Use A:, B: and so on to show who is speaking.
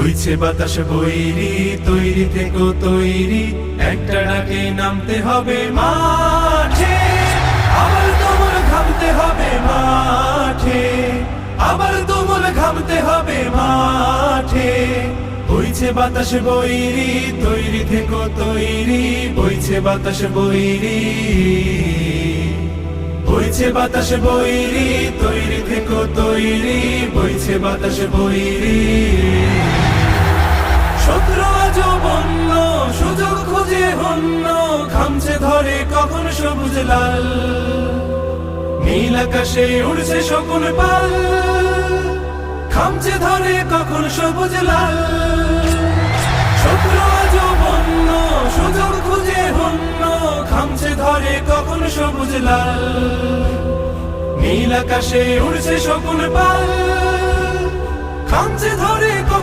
A: বইছে বাতাস বৈরি, তৈরি থেকো তৈরি, একটা ডাকে নামতে হবে মাঠে। আবার তোমার ঘামতে হবে মাঠে, আবার তোমার ঘামতে হবে মাঠে। বইছে বাতাস বৈরি, তৈরি থেকো তৈরি, বইছে বাতাস বৈরি, বইছে বাতাস বৈরি, তৈরি থেকো তৈরি, বইছে বাতাস বৈরি। শত্রু আজ বন্য, সুযোগ খুঁজে হন্য, খামছে ধরে কখন সবুজ লাল। নীল আকাশে উড়ছে শকুন পাল, খামছে ধরে কখন সবুজ লাল। শত্রু আজ বন্য, সুযোগ খুঁজে হন্য, খামছে ধরে কখন সবুজ লাল। নীল আকাশে উড়ছে শকুন পাল, খামছে ধরে কখন